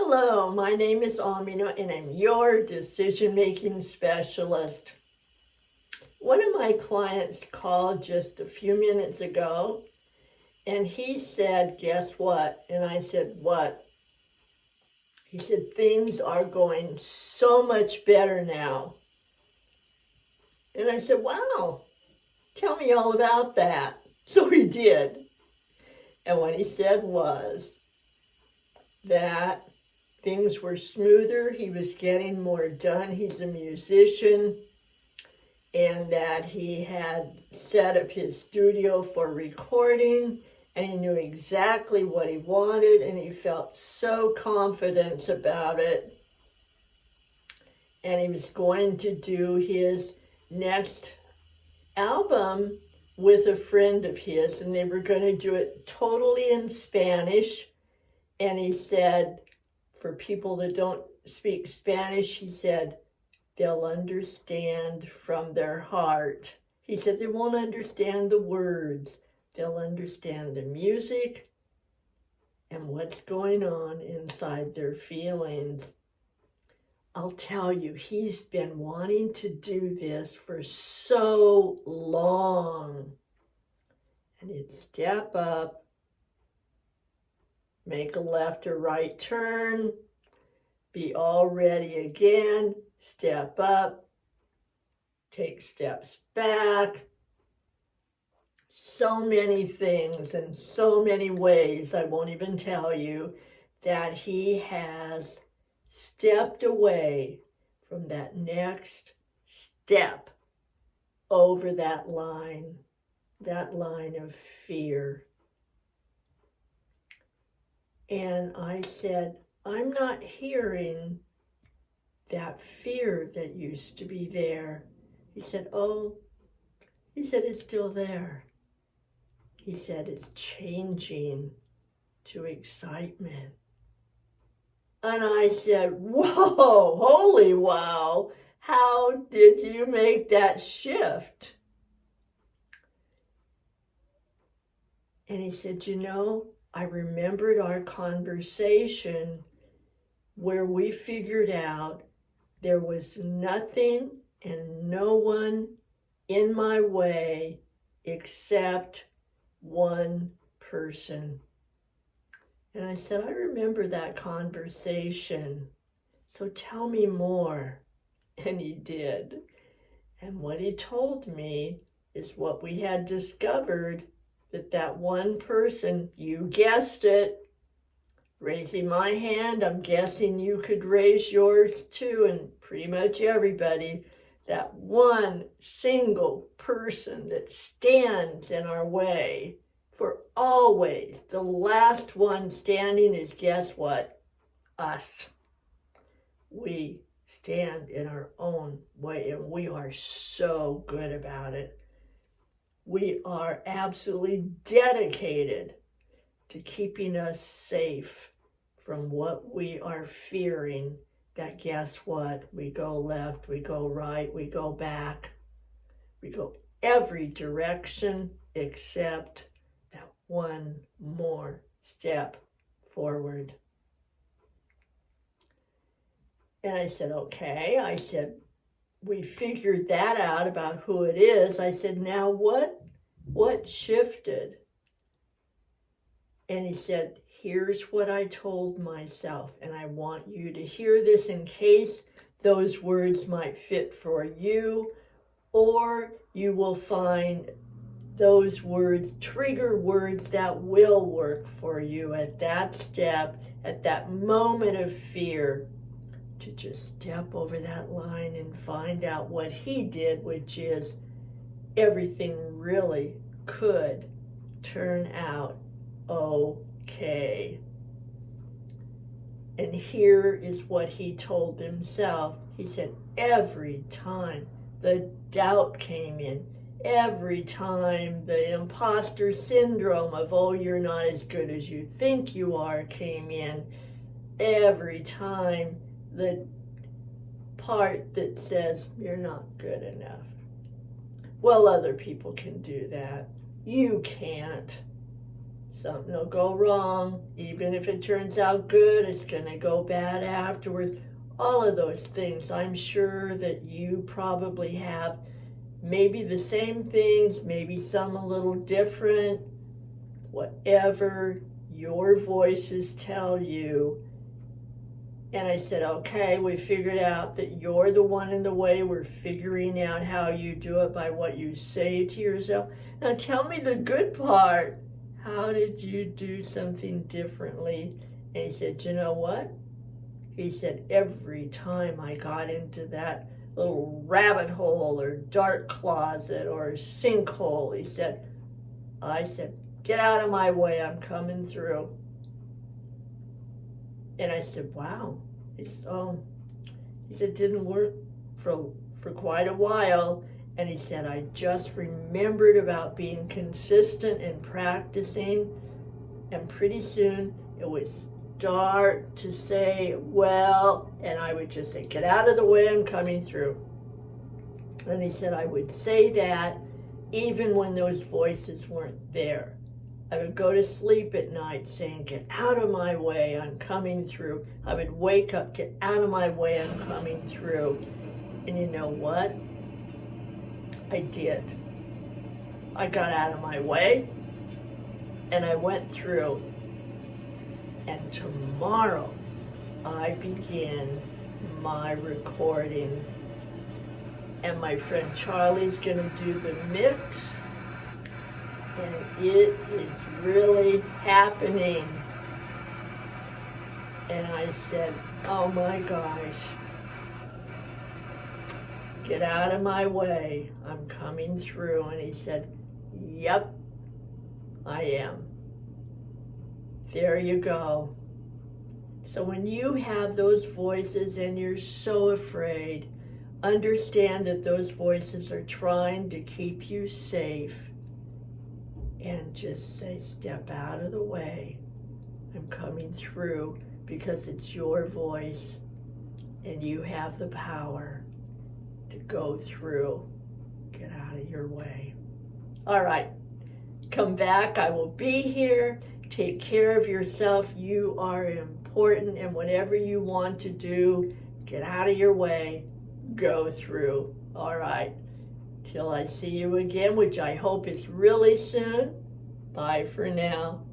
Hello, my name is Amina and I'm your decision-making specialist. One of my clients called just a few minutes ago and he said, guess what? And I said, what? He said, things are going so much better now. And I said, wow, tell me all about that. So he did. And what he said was that things were smoother, he was getting more done, he's a musician, and that he had set up his studio for recording, and he knew exactly what he wanted, and he felt so confident about it. And he was going to do his next album with a friend of his, and they were going to do it totally in Spanish. And he said, for people that don't speak Spanish, he said, they'll understand from their heart. He said they won't understand the words. They'll understand the music and what's going on inside their feelings. I'll tell you, he's been wanting to do this for so long. And he'd step up, make a left or right turn, be all ready again, step up, take steps back. So many things in so many ways, I won't even tell you, that he has stepped away from that next step over that line of fear. And I said, I'm not hearing that fear that used to be there. He said, it's still there. He said, it's changing to excitement. And I said, whoa, holy wow, how did you make that shift? And he said, I remembered our conversation where we figured out there was nothing and no one in my way except one person. And I said, I remember that conversation. So tell me more. And he did. And what he told me is what we had discovered, that one person, you guessed it, raising my hand, I'm guessing you could raise yours too, and pretty much everybody, that one single person that stands in our way for always. The last one standing is, guess what? Us. We stand in our own way, and we are so good about it. We are absolutely dedicated to keeping us safe from what we are fearing, that guess what? We go left, we go right, we go back. We go every direction except that one more step forward. And I said, okay. I said, we figured that out about who it is. I said, now what shifted? And he said, here's what I told myself, and I want you to hear this in case those words might fit for you, or you will find those words, trigger words that will work for you at that step, at that moment of fear, to just step over that line and find out what he did, which is everything really could turn out okay. And here is what he told himself. He said, every time the doubt came in, every time the imposter syndrome of, oh, you're not as good as you think you are came in, every time the part that says you're not good enough. Well, other people can do that. You can't. Something will go wrong. Even if it turns out good, it's going to go bad afterwards. All of those things. I'm sure that you probably have maybe the same things, maybe some a little different. Whatever your voices tell you. And I said, okay, we figured out that you're the one in the way. We're figuring out how you do it by what you say to yourself. Now tell me the good part. How did you do something differently? And he said, you know what? He said, every time I got into that little rabbit hole or dark closet or sinkhole, he said, I said, get out of my way, I'm coming through. And I said, wow. He said, oh. He said, it didn't work for quite a while. And he said, I just remembered about being consistent and practicing. And pretty soon it would start to say, well, and I would just say, get out of the way, I'm coming through. And he said, I would say that even when those voices weren't there. I would go to sleep at night saying, get out of my way, I'm coming through. I would wake up, get out of my way, I'm coming through. And you know what? I did. I got out of my way and I went through. And tomorrow I begin my recording. And my friend Charlie's gonna do the mix. And it is really happening. And I said, oh my gosh. Get out of my way, I'm coming through. And he said, yep, I am. There you go. So when you have those voices and you're so afraid, understand that those voices are trying to keep you safe. And just say, step out of the way. I'm coming through, because it's your voice and you have the power to go through. Get out of your way. All right, come back. I will be here. Take care of yourself. You are important, and whatever you want to do, get out of your way. Go through. All right. Till I see you again, which I hope is really soon. Bye for now.